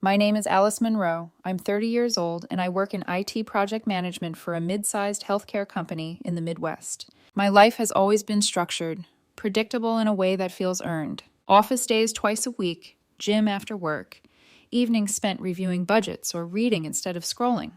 My name is Alice Monroe. I'm 30 years old and I work in IT project management for a mid-sized healthcare company in the Midwest. My life has always been structured, predictable in a way that feels earned. Office days twice a week, gym after work, evenings spent reviewing budgets or reading instead of scrolling.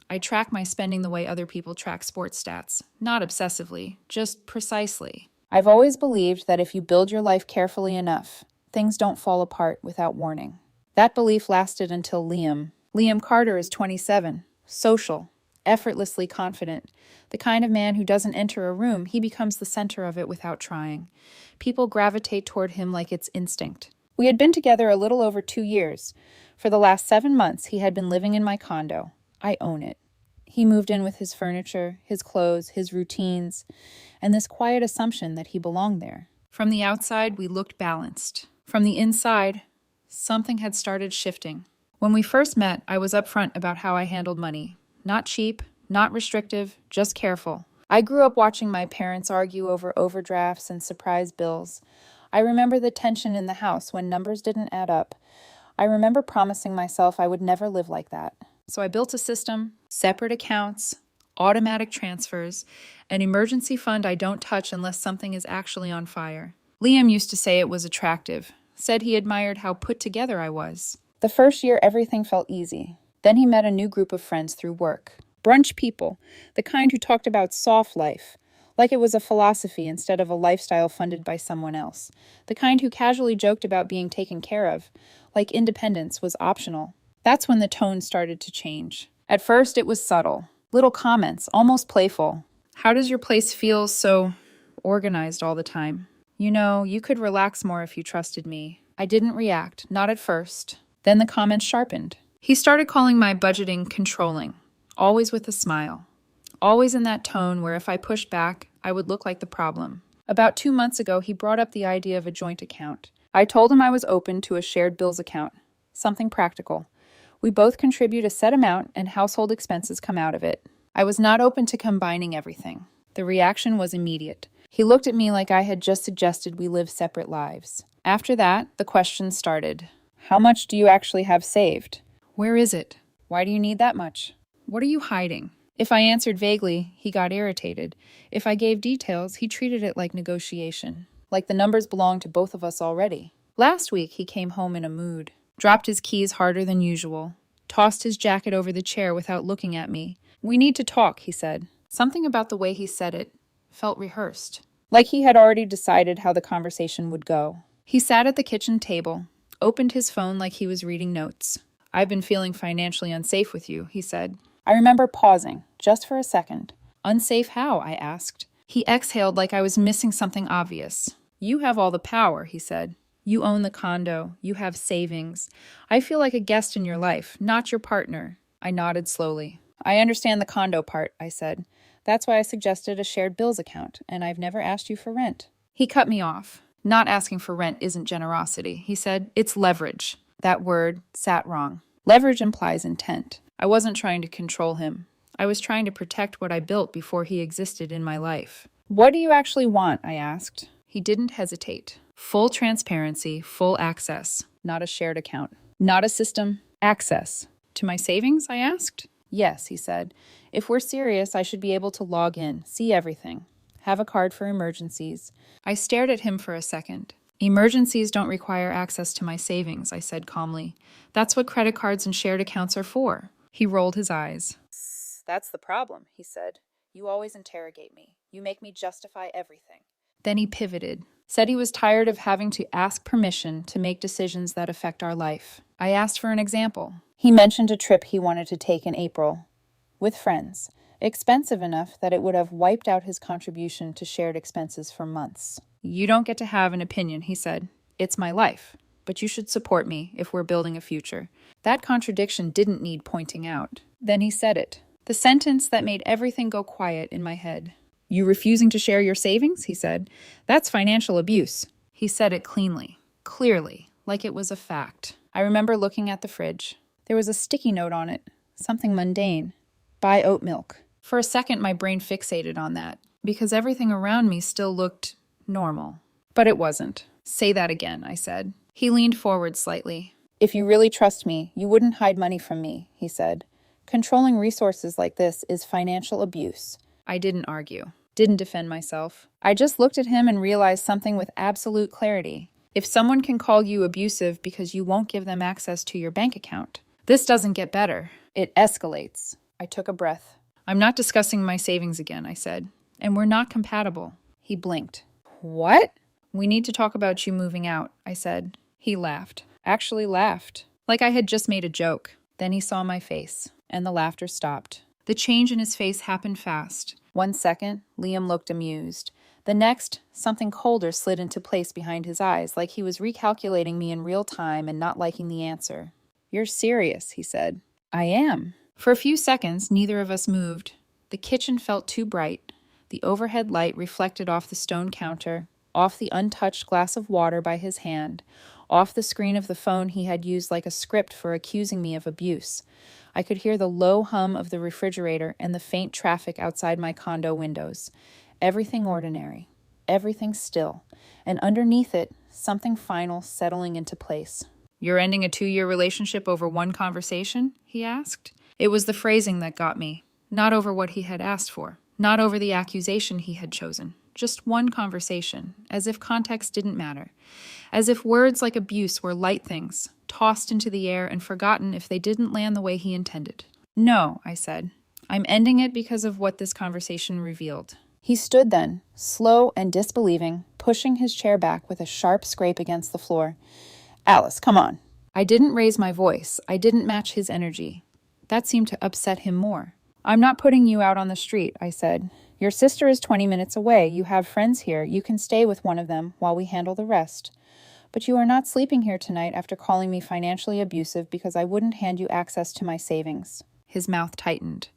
I track my spending the way other people track sports stats, not obsessively, just precisely. I've always believed that if you build your life carefully enough, things don't fall apart without warning. That belief lasted until Liam. Liam Carter is 27, social, effortlessly confident, the kind of man who doesn't enter a room, he becomes the center of it without trying. People gravitate toward him like it's instinct. We had been together a little over 2 years. For the last 7 months, he had been living in my condo. I own it. He moved in with his furniture, his clothes, his routines, and this quiet assumption that he belonged there. From the outside, we looked balanced. From the inside, something had started shifting. When we first met, I was upfront about how I handled money. Not cheap, not restrictive, just careful. I grew up watching my parents argue over overdrafts and surprise bills. I remember the tension in the house when numbers didn't add up. I remember promising myself I would never live like that. So I built a system, separate accounts, automatic transfers, an emergency fund I don't touch unless something is actually on fire. Liam used to say it was attractive, said he admired how put together I was. The first year, everything felt easy. Then he met a new group of friends through work. Brunch people, the kind who talked about soft life, like it was a philosophy instead of a lifestyle funded by someone else. The kind who casually joked about being taken care of, like independence was optional. That's when the tone started to change. At first, it was subtle. Little comments, almost playful. How does your place feel so organized all the time? You know, you could relax more if you trusted me. I didn't react, not at first. Then the comments sharpened. He started calling my budgeting controlling, always with a smile. Always in that tone where if I pushed back, I would look like the problem. About 2 months ago, he brought up the idea of a joint account. I told him I was open to a shared bills account, something practical. We both contribute a set amount and household expenses come out of it. I was not open to combining everything. The reaction was immediate. He looked at me like I had just suggested we live separate lives. After that, the questions started. How much do you actually have saved? Where is it? Why do you need that much? What are you hiding? If I answered vaguely, he got irritated. If I gave details, he treated it like negotiation, like the numbers belonged to both of us already. Last week, he came home in a mood, dropped his keys harder than usual, tossed his jacket over the chair without looking at me. We need to talk, he said. Something about the way he said it felt rehearsed, like he had already decided how the conversation would go. He sat at the kitchen table, opened his phone like he was reading notes. I've been feeling financially unsafe with you, he said. I remember pausing, just for a second. Unsafe how? I asked. He exhaled like I was missing something obvious. You have all the power, he said. You own the condo. You have savings. I feel like a guest in your life, not your partner. I nodded slowly. I understand the condo part, I said. That's why I suggested a shared bills account, and I've never asked you for rent. He cut me off. Not asking for rent isn't generosity, he said. It's leverage. That word sat wrong. Leverage implies intent. I wasn't trying to control him. I was trying to protect what I built before he existed in my life. What do you actually want? I asked. He didn't hesitate. Full transparency, full access, not a shared account. Not a system, access. To my savings? I asked. Yes, he said. If we're serious, I should be able to log in, see everything. Have a card for emergencies. I stared at him for a second. Emergencies don't require access to my savings, I said calmly. That's what credit cards and shared accounts are for. He rolled his eyes. That's the problem, he said. You always interrogate me. You make me justify everything. Then he pivoted, said he was tired of having to ask permission to make decisions that affect our life. I asked for an example. He mentioned a trip he wanted to take in April, with friends, expensive enough that it would have wiped out his contribution to shared expenses for months. You don't get to have an opinion, he said. It's my life, but you should support me if we're building a future. That contradiction didn't need pointing out. Then he said it, the sentence that made everything go quiet in my head. You refusing to share your savings? He said. That's financial abuse. He said it cleanly, clearly, like it was a fact. I remember looking at the fridge. There was a sticky note on it, something mundane. Buy oat milk. For a second, my brain fixated on that, because everything around me still looked normal. But it wasn't. Say that again, I said. He leaned forward slightly. If you really trust me, you wouldn't hide money from me, he said. Controlling resources like this is financial abuse. I didn't argue, didn't defend myself. I just looked at him and realized something with absolute clarity. If someone can call you abusive because you won't give them access to your bank account, this doesn't get better. It escalates. I took a breath. I'm not discussing my savings again, I said. And we're not compatible. He blinked. What? We need to talk about you moving out, I said. He laughed. Actually laughed. Like I had just made a joke. Then he saw my face, and the laughter stopped. The change in his face happened fast. 1 second, Liam looked amused. The next, something colder slid into place behind his eyes, like he was recalculating me in real time and not liking the answer. You're serious, he said. I am. For a few seconds, neither of us moved. The kitchen felt too bright. The overhead light reflected off the stone counter, off the untouched glass of water by his hand, off the screen of the phone he had used like a script for accusing me of abuse. I could hear the low hum of the refrigerator and the faint traffic outside my condo windows. Everything ordinary, everything still, and underneath it, something final settling into place. You're ending a 2-year relationship over one conversation? He asked. It was the phrasing that got me, not over what he had asked for, not over the accusation he had chosen. Just one conversation, as if context didn't matter, as if words like abuse were light things, tossed into the air and forgotten if they didn't land the way he intended. No, I said. I'm ending it because of what this conversation revealed. He stood then, slow and disbelieving, pushing his chair back with a sharp scrape against the floor. Alice, come on. I didn't raise my voice. I didn't match his energy. That seemed to upset him more. I'm not putting you out on the street, I said. Your sister is 20 minutes away. You have friends here. You can stay with one of them while we handle the rest. But you are not sleeping here tonight after calling me financially abusive because I wouldn't hand you access to my savings. His mouth tightened.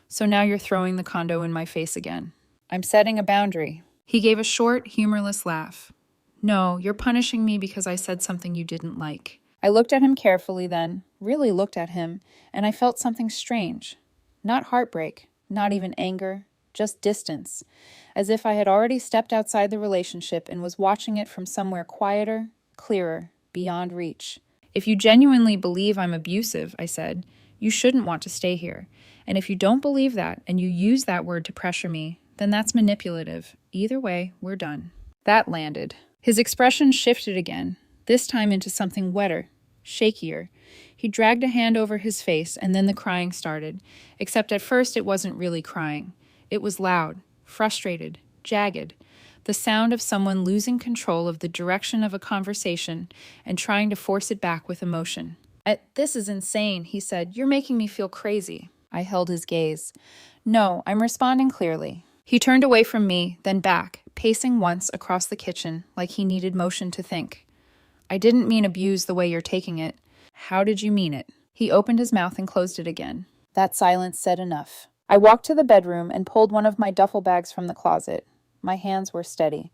So now you're throwing the condo in my face again. I'm setting a boundary. He gave a short, humorless laugh. No, you're punishing me because I said something you didn't like. I looked at him carefully then, really looked at him, and I felt something strange. Not heartbreak, not even anger, just distance, as if I had already stepped outside the relationship and was watching it from somewhere quieter, clearer, beyond reach. If you genuinely believe I'm abusive, I said, you shouldn't want to stay here. And if you don't believe that and you use that word to pressure me, then that's manipulative. Either way, we're done. That landed. His expression shifted again, this time into something wetter, shakier. He dragged a hand over his face and then the crying started, except at first it wasn't really crying. It was loud, frustrated, jagged, the sound of someone losing control of the direction of a conversation and trying to force it back with emotion. This is insane, he said. You're making me feel crazy. I held his gaze. No, I'm responding clearly. He turned away from me, then back, pacing once across the kitchen like he needed motion to think. I didn't mean abuse the way you're taking it. How did you mean it? He opened his mouth and closed it again. That silence said enough. I walked to the bedroom and pulled one of my duffel bags from the closet. My hands were steady.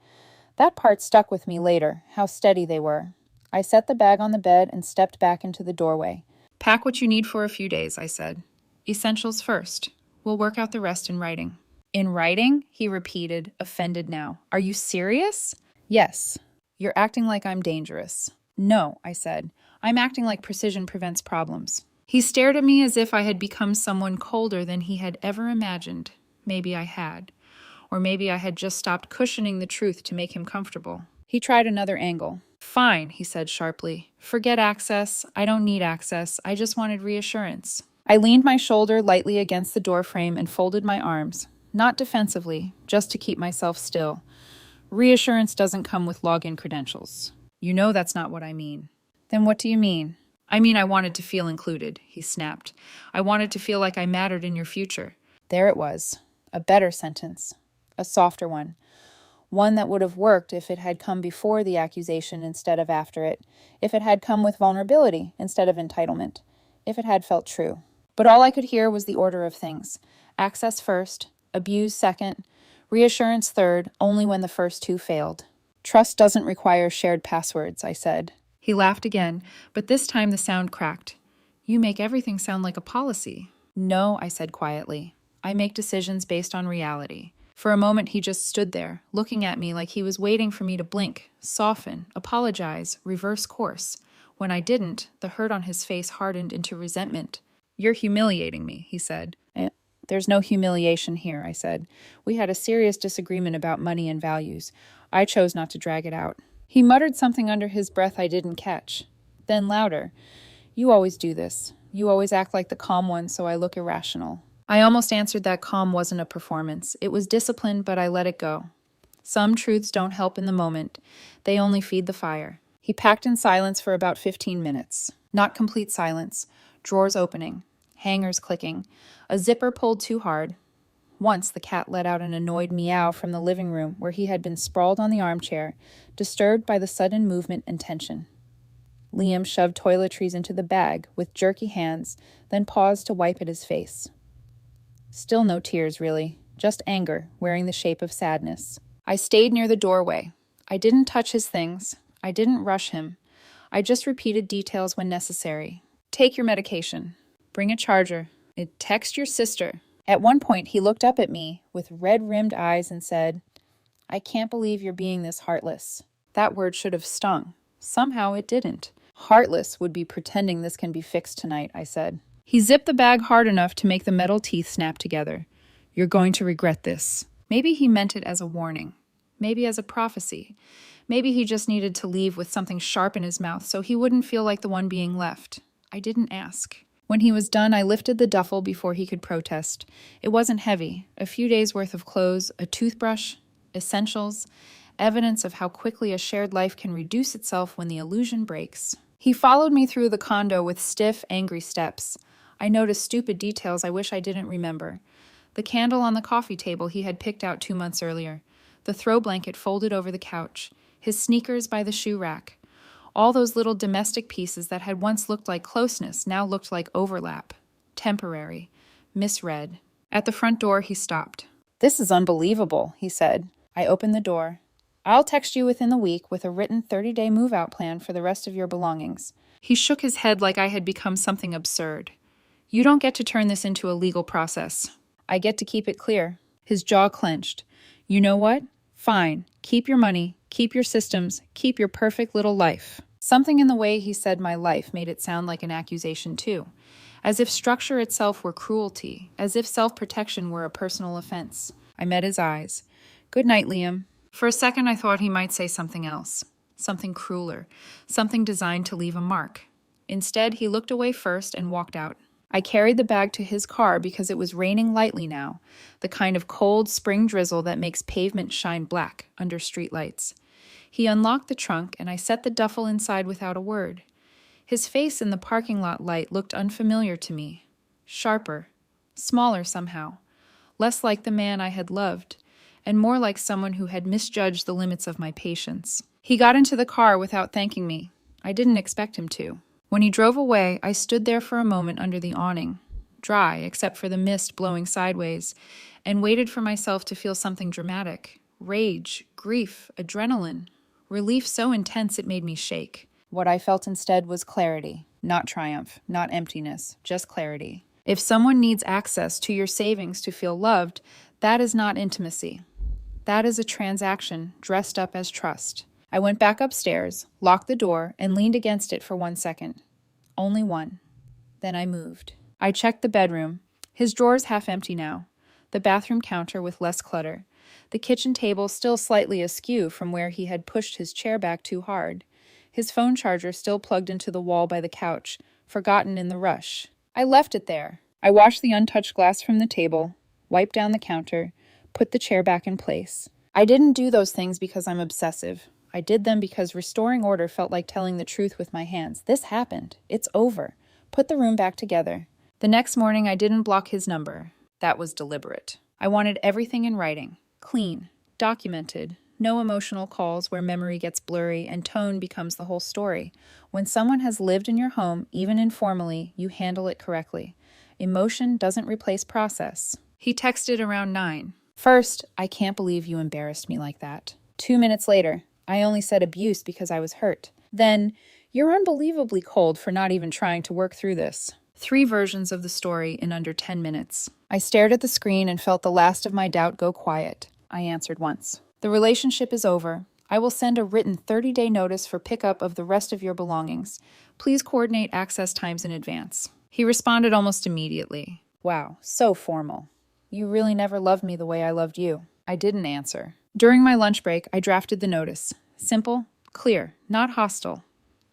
That part stuck with me later, how steady they were. I set the bag on the bed and stepped back into the doorway. Pack what you need for a few days, I said. Essentials first. We'll work out the rest in writing. In writing? He repeated, offended now. Are you serious? Yes. You're acting like I'm dangerous. No, I said. I'm acting like precision prevents problems. He stared at me as if I had become someone colder than he had ever imagined. Maybe I had. Or maybe I had just stopped cushioning the truth to make him comfortable. He tried another angle. Fine, he said sharply. Forget access. I don't need access. I just wanted reassurance. I leaned my shoulder lightly against the doorframe and folded my arms. Not defensively, just to keep myself still. Reassurance doesn't come with login credentials. You know that's not what I mean. Then what do you mean? I mean I wanted to feel included, he snapped. I wanted to feel like I mattered in your future. There it was. A better sentence. A softer one. One that would have worked if it had come before the accusation instead of after it. If it had come with vulnerability instead of entitlement. If it had felt true. But all I could hear was the order of things. Access first, abuse second, reassurance third, only when the first two failed. Trust doesn't require shared passwords, I said. He laughed again, but this time the sound cracked. You make everything sound like a policy. No, I said quietly. I make decisions based on reality. For a moment he just stood there, looking at me like he was waiting for me to blink, soften, apologize, reverse course. When I didn't, the hurt on his face hardened into resentment. "You're humiliating me," he said. There's no humiliation here," I said. "We had a serious disagreement about money and values. I chose not to drag it out." He muttered something under his breath I didn't catch. Then louder, "You always do this. You always act like the calm one, so I look irrational." I almost answered that calm wasn't a performance. It was discipline, but I let it go. Some truths don't help in the moment. They only feed the fire. He packed in silence for about 15 minutes. Not complete silence. Drawers opening. Hangers clicking. A zipper pulled too hard. Once the cat let out an annoyed meow from the living room where he had been sprawled on the armchair, disturbed by the sudden movement and tension. Liam shoved toiletries into the bag with jerky hands, then paused to wipe at his face. Still no tears, really. Just anger, wearing the shape of sadness. I stayed near the doorway. I didn't touch his things. I didn't rush him. I just repeated details when necessary. "Take your medication. Bring a charger. Text your sister." At one point, he looked up at me with red-rimmed eyes and said, "I can't believe you're being this heartless." That word should have stung. Somehow it didn't. "Heartless would be pretending this can be fixed tonight," I said. He zipped the bag hard enough to make the metal teeth snap together. "You're going to regret this." Maybe he meant it as a warning. Maybe as a prophecy. Maybe he just needed to leave with something sharp in his mouth so he wouldn't feel like the one being left. I didn't ask. When he was done, I lifted the duffel before he could protest. It wasn't heavy. A few days' worth of clothes, a toothbrush, essentials, evidence of how quickly a shared life can reduce itself when the illusion breaks. He followed me through the condo with stiff, angry steps. I noticed stupid details I wish I didn't remember. The candle on the coffee table he had picked out 2 months earlier. The throw blanket folded over the couch. His sneakers by the shoe rack. All those little domestic pieces that had once looked like closeness now looked like overlap. Temporary. Misread. At the front door, he stopped. "This is unbelievable," he said. I opened the door. "I'll text you within the week with a written 30-day move-out plan for the rest of your belongings." He shook his head like I had become something absurd. "You don't get to turn this into a legal process. I get to keep it clear." His jaw clenched. "You know what? Fine. Keep your money. Keep your systems. Keep your perfect little life." Something in the way he said my life made it sound like an accusation too. As if structure itself were cruelty. As if self-protection were a personal offense. I met his eyes. "Good night, Liam." For a second I thought he might say something else. Something crueler. Something designed to leave a mark. Instead, he looked away first and walked out. I carried the bag to his car because it was raining lightly now, the kind of cold spring drizzle that makes pavement shine black under streetlights. He unlocked the trunk, and I set the duffel inside without a word. His face in the parking lot light looked unfamiliar to me. Sharper. Smaller somehow. Less like the man I had loved, and more like someone who had misjudged the limits of my patience. He got into the car without thanking me. I didn't expect him to. When he drove away, I stood there for a moment under the awning, dry except for the mist blowing sideways, and waited for myself to feel something dramatic. Rage, grief, adrenaline. Relief so intense it made me shake. What I felt instead was clarity. Not triumph, not emptiness, just clarity. If someone needs access to your savings to feel loved, that is not intimacy. That is a transaction dressed up as trust. I went back upstairs, locked the door, and leaned against it for 1 second. Only one. Then I moved. I checked the bedroom. His drawers half empty now. The bathroom counter with less clutter. The kitchen table still slightly askew from where he had pushed his chair back too hard. His phone charger still plugged into the wall by the couch, forgotten in the rush. I left it there. I washed the untouched glass from the table, wiped down the counter, put the chair back in place. I didn't do those things because I'm obsessive. I did them because restoring order felt like telling the truth with my hands. This happened. It's over. Put the room back together. The next morning, I didn't block his number. That was deliberate. I wanted everything in writing. Clean. Documented. No emotional calls where memory gets blurry and tone becomes the whole story. When someone has lived in your home, even informally, you handle it correctly. Emotion doesn't replace process. He texted around 9. First, "I can't believe you embarrassed me like that." 2 minutes later, "I only said abuse because I was hurt." Then, "You're unbelievably cold for not even trying to work through this." 3 versions of the story in under 10 minutes. I stared at the screen and felt the last of my doubt go quiet. I answered once. "The relationship is over. I will send a written 30-day notice for pickup of the rest of your belongings. Please coordinate access times in advance. He responded almost immediately. Wow, so formal. You really never loved me the way I loved you. I didn't answer. During my lunch break, I drafted the notice. Simple, clear, not hostile.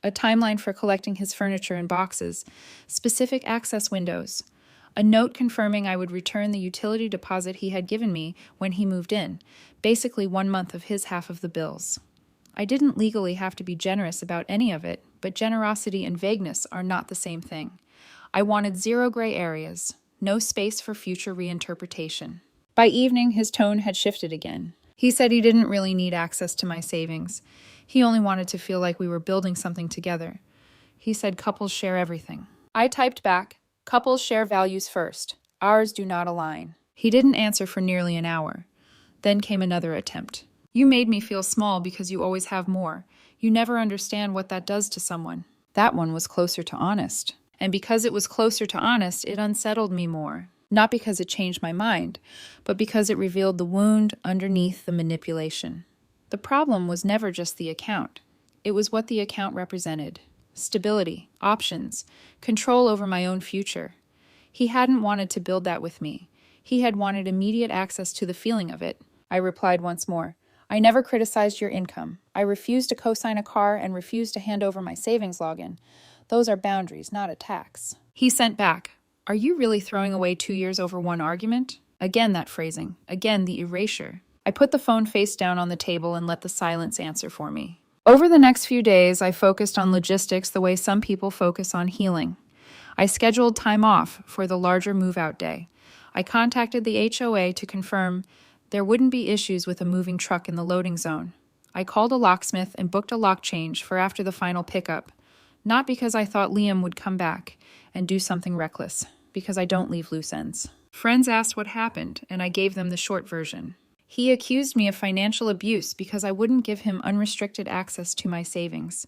A timeline for collecting his furniture in boxes, specific access windows, a note confirming I would return the utility deposit he had given me when he moved in, basically 1 month of his half of the bills. I didn't legally have to be generous about any of it, but generosity and vagueness are not the same thing. I wanted zero gray areas, no space for future reinterpretation. By evening, his tone had shifted again. He said he didn't really need access to my savings. He only wanted to feel like we were building something together. He said couples share everything. I typed back, couples share values first. Ours do not align. He didn't answer for nearly an hour. Then came another attempt. You made me feel small because you always have more. You never understand what that does to someone. That one was closer to honest. And because it was closer to honest, it unsettled me more. Not because it changed my mind, but because it revealed the wound underneath the manipulation. The problem was never just the account. It was what the account represented. Stability, options, control over my own future. He hadn't wanted to build that with me. He had wanted immediate access to the feeling of it. I replied once more. I never criticized your income. I refused to co-sign a car and refused to hand over my savings login. Those are boundaries, not attacks. He sent back, are you really throwing away 2 years over one argument? Again that phrasing. Again the erasure. I put the phone face down on the table and let the silence answer for me. Over the next few days, I focused on logistics the way some people focus on healing. I scheduled time off for the larger move-out day. I contacted the HOA to confirm there wouldn't be issues with a moving truck in the loading zone. I called a locksmith and booked a lock change for after the final pickup. Not because I thought Liam would come back and do something reckless, because I don't leave loose ends. Friends asked what happened, and I gave them the short version. He accused me of financial abuse because I wouldn't give him unrestricted access to my savings.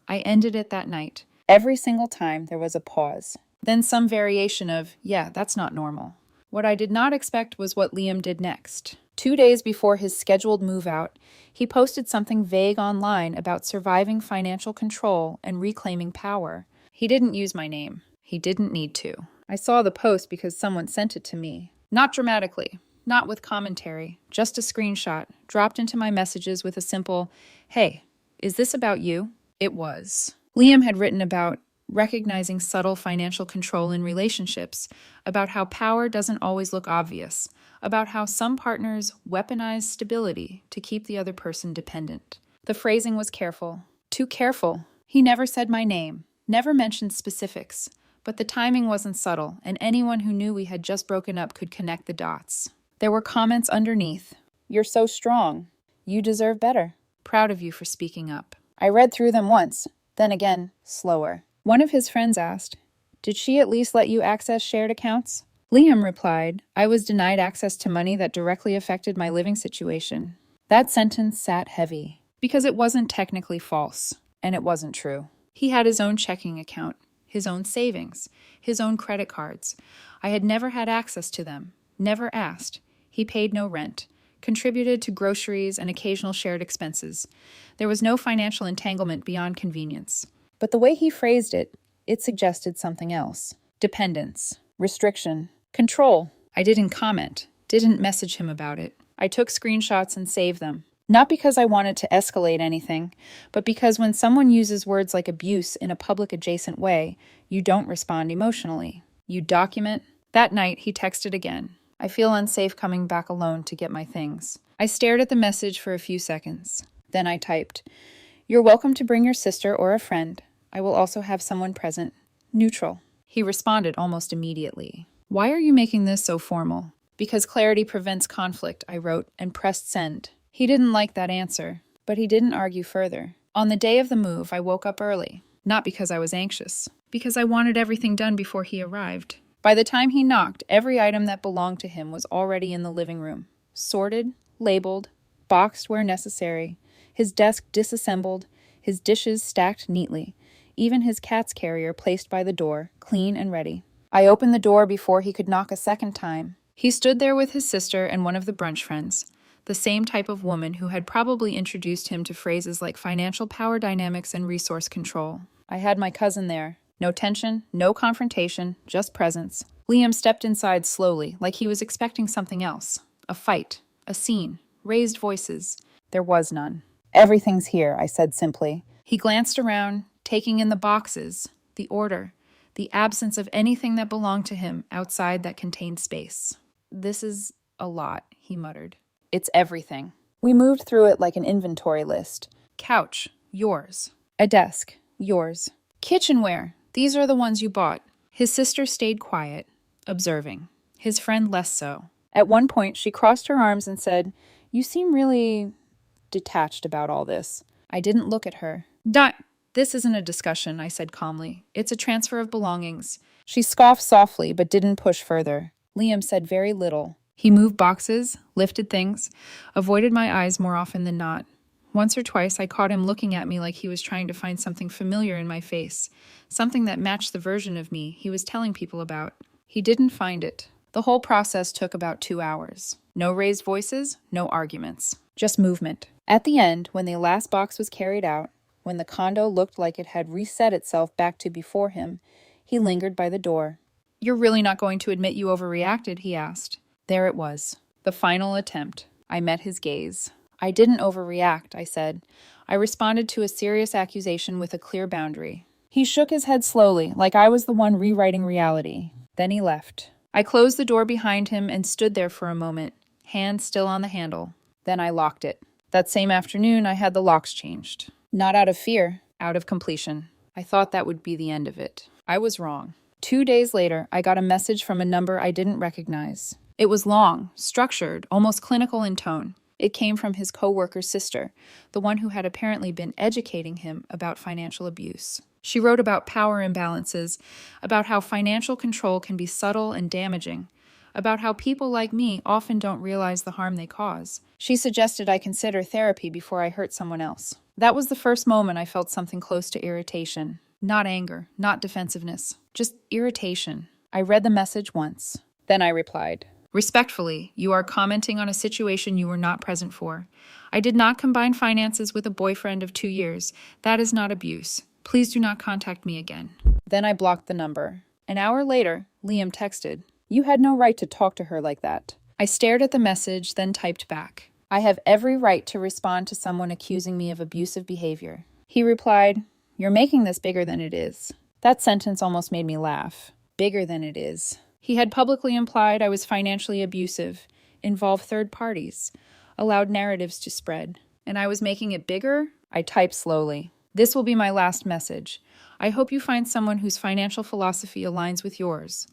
I ended it that night. Every single time there was a pause. Then some variation of, yeah, that's not normal. What I did not expect was what Liam did next. 2 days before his scheduled move out, he posted something vague online about surviving financial control and reclaiming power. He didn't use my name. He didn't need to. I saw the post because someone sent it to me. Not dramatically, not with commentary, just a screenshot dropped into my messages with a simple, hey, is this about you? It was. Liam had written about recognizing subtle financial control in relationships, about how power doesn't always look obvious, about how some partners weaponize stability to keep the other person dependent. The phrasing was careful. Too careful. He never said my name, never mentioned specifics, but the timing wasn't subtle, and anyone who knew we had just broken up could connect the dots. There were comments underneath. You're so strong. You deserve better. Proud of you for speaking up. I read through them once, then again, slower. One of his friends asked, did she at least let you access shared accounts? Liam replied, I was denied access to money that directly affected my living situation. That sentence sat heavy, because it wasn't technically false, and it wasn't true. He had his own checking account, his own savings, his own credit cards. I had never had access to them, never asked. He paid no rent, contributed to groceries and occasional shared expenses. There was no financial entanglement beyond convenience. But the way he phrased it, it suggested something else. Dependence, restriction, control. I didn't comment, didn't message him about it. I took screenshots and saved them. Not because I wanted to escalate anything, but because when someone uses words like abuse in a public adjacent way, you don't respond emotionally. You document. That night, he texted again. I feel unsafe coming back alone to get my things. I stared at the message for a few seconds. Then I typed, you're welcome to bring your sister or a friend. I will also have someone present. Neutral. He responded almost immediately. Why are you making this so formal? Because clarity prevents conflict, I wrote, and pressed send. He didn't like that answer, but he didn't argue further. On the day of the move, I woke up early. Not because I was anxious. Because I wanted everything done before he arrived. By the time he knocked, every item that belonged to him was already in the living room. Sorted, labeled, boxed where necessary. His desk disassembled, his dishes stacked neatly. Even his cat's carrier placed by the door, clean and ready. I opened the door before he could knock a second time. He stood there with his sister and one of the brunch friends, the same type of woman who had probably introduced him to phrases like financial power dynamics and resource control. I had my cousin there. No tension, no confrontation, just presence. Liam stepped inside slowly, like he was expecting something else. A fight, a scene, raised voices. There was none. Everything's here, I said simply. He glanced around, taking in the boxes, the order, the absence of anything that belonged to him outside that contained space. This is a lot, he muttered. It's everything. We moved through it like an inventory list. Couch, yours. A desk, yours. Kitchenware, these are the ones you bought. His sister stayed quiet, observing. His friend less so. At one point, she crossed her arms and said, "You seem really detached about all this." I didn't look at her. This isn't a discussion, I said calmly. It's a transfer of belongings. She scoffed softly, but didn't push further. Liam said very little. He moved boxes, lifted things, avoided my eyes more often than not. Once or twice, I caught him looking at me like he was trying to find something familiar in my face, something that matched the version of me he was telling people about. He didn't find it. The whole process took about 2 hours. No raised voices, no arguments. Just movement. At the end, when the last box was carried out, when the condo looked like it had reset itself back to before him, he lingered by the door. "You're really not going to admit you overreacted?" he asked. There it was. The final attempt. I met his gaze. "I didn't overreact," I said. I responded to a serious accusation with a clear boundary. He shook his head slowly, like I was the one rewriting reality. Then he left. I closed the door behind him and stood there for a moment, hand still on the handle. Then I locked it. That same afternoon, I had the locks changed. Not out of fear, out of completion. I thought that would be the end of it. I was wrong. 2 days later, I got a message from a number I didn't recognize. It was long, structured, almost clinical in tone. It came from his coworker's sister, the one who had apparently been educating him about financial abuse. She wrote about power imbalances, about how financial control can be subtle and damaging, about how people like me often don't realize the harm they cause. She suggested I consider therapy before I hurt someone else. That was the first moment I felt something close to irritation. Not anger, not defensiveness, just irritation. I read the message once. Then I replied, "Respectfully, you are commenting on a situation you were not present for. I did not combine finances with a boyfriend of 2 years. That is not abuse. Please do not contact me again." Then I blocked the number. An hour later, Liam texted, "You had no right to talk to her like that." I stared at the message, then typed back, "I have every right to respond to someone accusing me of abusive behavior." He replied, "You're making this bigger than it is." That sentence almost made me laugh. Bigger than it is. He had publicly implied I was financially abusive, involved third parties, allowed narratives to spread. And I was making it bigger? I typed slowly. "This will be my last message. I hope you find someone whose financial philosophy aligns with yours.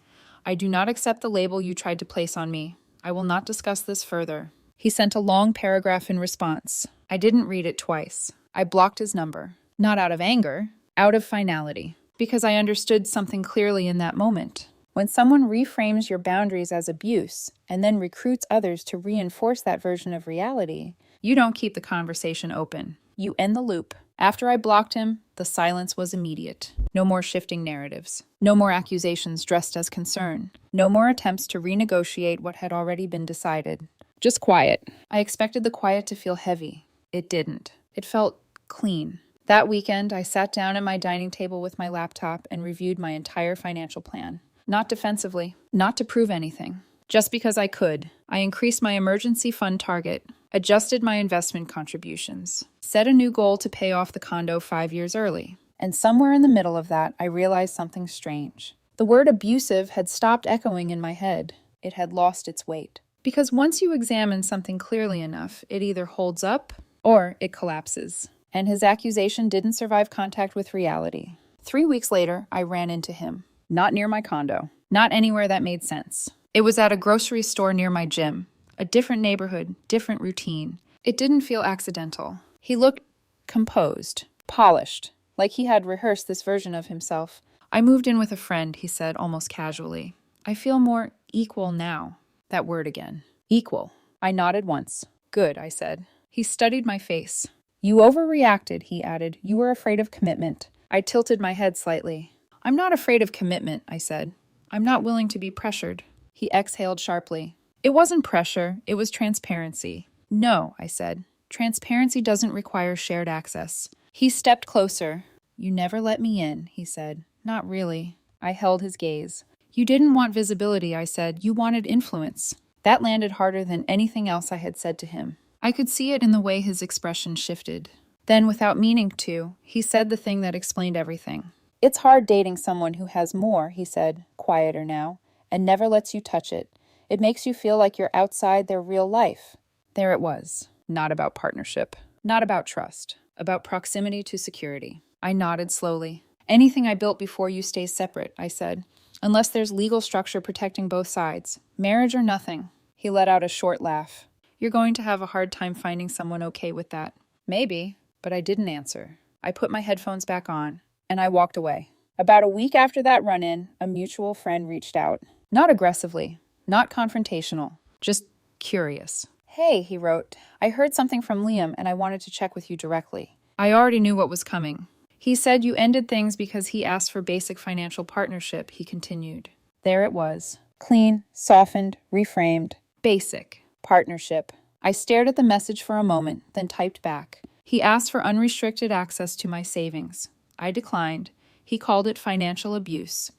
I do not accept the label you tried to place on me. I will not discuss this further." He sent a long paragraph in response. I didn't read it twice. I blocked his number. Not out of anger, out of finality. Because I understood something clearly in that moment. When someone reframes your boundaries as abuse and then recruits others to reinforce that version of reality, you don't keep the conversation open. You end the loop. After I blocked him, the silence was immediate. No more shifting narratives. No more accusations dressed as concern. No more attempts to renegotiate what had already been decided. Just quiet. I expected the quiet to feel heavy. It didn't. It felt clean. That weekend, I sat down at my dining table with my laptop and reviewed my entire financial plan. Not defensively, not to prove anything. Just because I could. I increased my emergency fund target, adjusted my investment contributions, set a new goal to pay off the condo 5 years early. And somewhere in the middle of that, I realized something strange. The word abusive had stopped echoing in my head. It had lost its weight. Because once you examine something clearly enough, it either holds up or it collapses. And his accusation didn't survive contact with reality. 3 weeks later, I ran into him. Not near my condo. Not anywhere that made sense. It was at a grocery store near my gym. A different neighborhood, different routine. It didn't feel accidental. He looked composed, polished, like he had rehearsed this version of himself. "I moved in with a friend," he said almost casually. "I feel more equal now." That word again. Equal. I nodded once. "Good," I said. He studied my face. "You overreacted," he added. "You were afraid of commitment." I tilted my head slightly. "I'm not afraid of commitment," I said. "I'm not willing to be pressured." He exhaled sharply. "It wasn't pressure, it was transparency." "No," I said. "Transparency doesn't require shared access." He stepped closer. You never let me in, he said. Not really. I held his gaze. You didn't want visibility, I said. You wanted influence. That landed harder than anything else I had said to him. I could see it in the way his expression shifted. Then, without meaning to, he said the thing that explained everything. It's hard dating someone who has more, he said, quieter now, and never lets you touch it. It makes you feel like you're outside their real life. There it was. Not about partnership. Not about trust. About proximity to security. I nodded slowly. Anything I built before you stays separate, I said. Unless there's legal structure protecting both sides. Marriage or nothing. He let out a short laugh. You're going to have a hard time finding someone okay with that. Maybe, but I didn't answer. I put my headphones back on, and I walked away. About a week after that run-in, a mutual friend reached out. Not aggressively, not confrontational, just curious. Hey, he wrote, I heard something from Liam and I wanted to check with you directly. I already knew what was coming. He said you ended things because he asked for basic financial partnership, he continued. There it was. Clean, softened, reframed. Basic. Partnership. I stared at the message for a moment, then typed back. He asked for unrestricted access to my savings. I declined. He called it financial abuse.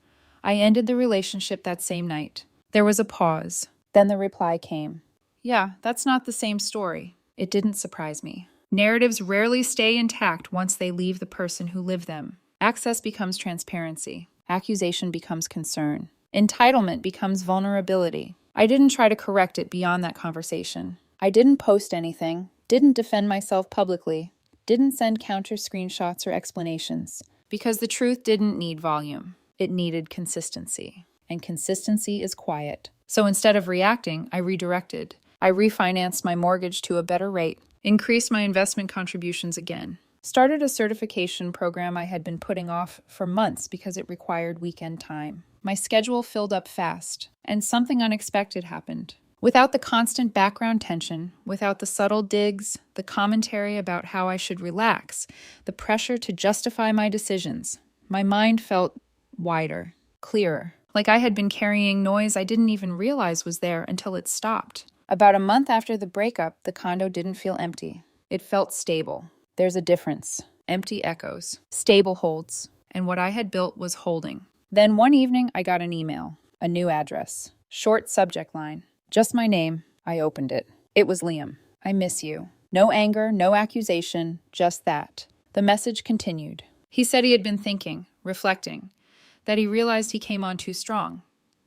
I ended the relationship that same night. There was a pause. Then the reply came. Yeah, that's not the same story. It didn't surprise me. Narratives rarely stay intact once they leave the person who lived them. Access becomes transparency. Accusation becomes concern. Entitlement becomes vulnerability. I didn't try to correct it beyond that conversation. I didn't post anything, didn't defend myself publicly, didn't send counter screenshots or explanations. Because the truth didn't need volume. It needed consistency. And consistency is quiet. So instead of reacting, I redirected. I refinanced my mortgage to a better rate, increased my investment contributions again, started a certification program I had been putting off for months because it required weekend time. My schedule filled up fast, and something unexpected happened. Without the constant background tension, without the subtle digs, the commentary about how I should relax, the pressure to justify my decisions, my mind felt wider, clearer, like I had been carrying noise I didn't even realize was there until it stopped. About a month after the breakup, the condo didn't feel empty. It felt stable. There's a difference. Empty echoes. Stable holds. And what I had built was holding. Then one evening, I got an email. A new address. Short subject line. Just my name. I opened it. It was Liam. I miss you. No anger, no accusation, just that. The message continued. He said he had been thinking, reflecting, that he realized he came on too strong,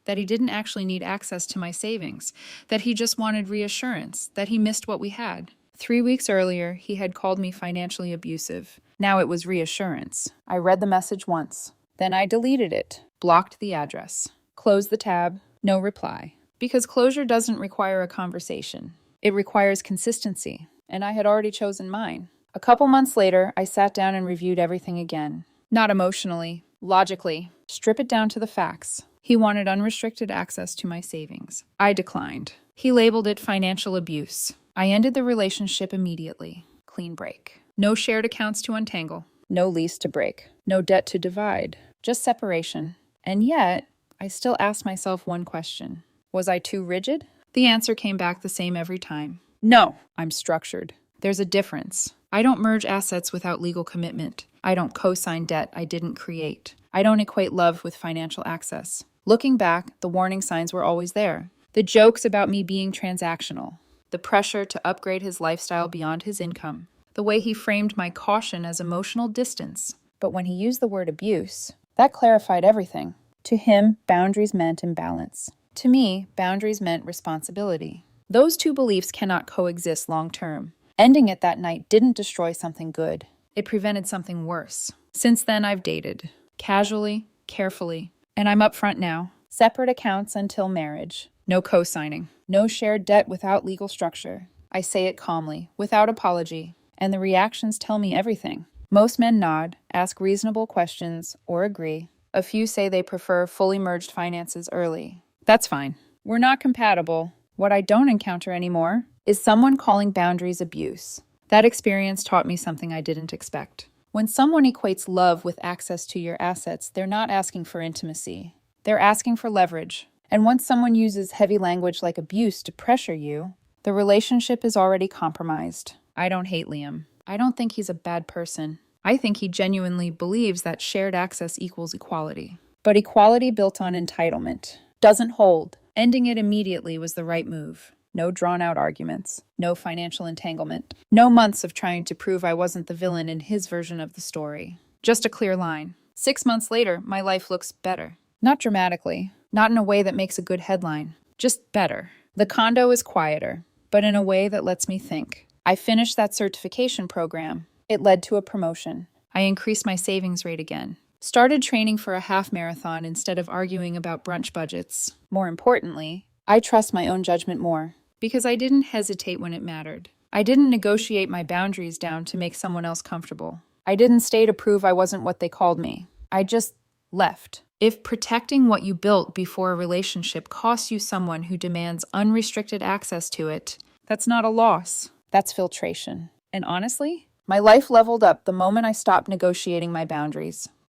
that he didn't actually need access to my savings, that he just wanted reassurance, that he missed what we had. 3 weeks earlier, he had called me financially abusive. Now it was reassurance. I read the message once. Then I deleted it, blocked the address, closed the tab, no reply. Because closure doesn't require a conversation. It requires consistency, and I had already chosen mine. A couple months later, I sat down and reviewed everything again. Not emotionally, logically. Strip it down to the facts. He wanted unrestricted access to my savings. I declined. He labeled it financial abuse. I ended the relationship immediately. Clean break. No shared accounts to untangle. No lease to break. No debt to divide. Just separation. And yet, I still asked myself one question. Was I too rigid? The answer came back the same every time. No, I'm structured. There's a difference. I don't merge assets without legal commitment. I don't co-sign debt I didn't create. I don't equate love with financial access. Looking back, the warning signs were always there. The jokes about me being transactional. The pressure to upgrade his lifestyle beyond his income. The way he framed my caution as emotional distance. But when he used the word abuse, that clarified everything. To him, boundaries meant imbalance. To me, boundaries meant responsibility. Those two beliefs cannot coexist long-term. Ending it that night didn't destroy something good. It prevented something worse. Since then, I've dated. Casually, carefully. And I'm upfront now. Separate accounts until marriage. No co-signing. No shared debt without legal structure. I say it calmly, without apology. And the reactions tell me everything. Most men nod, ask reasonable questions, or agree. A few say they prefer fully merged finances early. That's fine. We're not compatible. What I don't encounter anymore is someone calling boundaries abuse. That experience taught me something I didn't expect. When someone equates love with access to your assets, they're not asking for intimacy. They're asking for leverage. And once someone uses heavy language like abuse to pressure you, the relationship is already compromised. I don't hate Liam. I don't think he's a bad person. I think he genuinely believes that shared access equals equality. But equality built on entitlement doesn't hold. Ending it immediately was the right move. No drawn-out arguments, no financial entanglement, no months of trying to prove I wasn't the villain in his version of the story. Just a clear line. 6 months later, my life looks better. Not dramatically, not in a way that makes a good headline, just better. The condo is quieter, but in a way that lets me think. I finished that certification program. It led to a promotion. I increased my savings rate again. Started training for a half marathon instead of arguing about brunch budgets. More importantly, I trust my own judgment more because I didn't hesitate when it mattered. I didn't negotiate my boundaries down to make someone else comfortable. I didn't stay to prove I wasn't what they called me. I just left. If protecting what you built before a relationship costs you someone who demands unrestricted access to it, that's not a loss. That's filtration. And honestly, my life leveled up the moment I stopped negotiating my boundaries.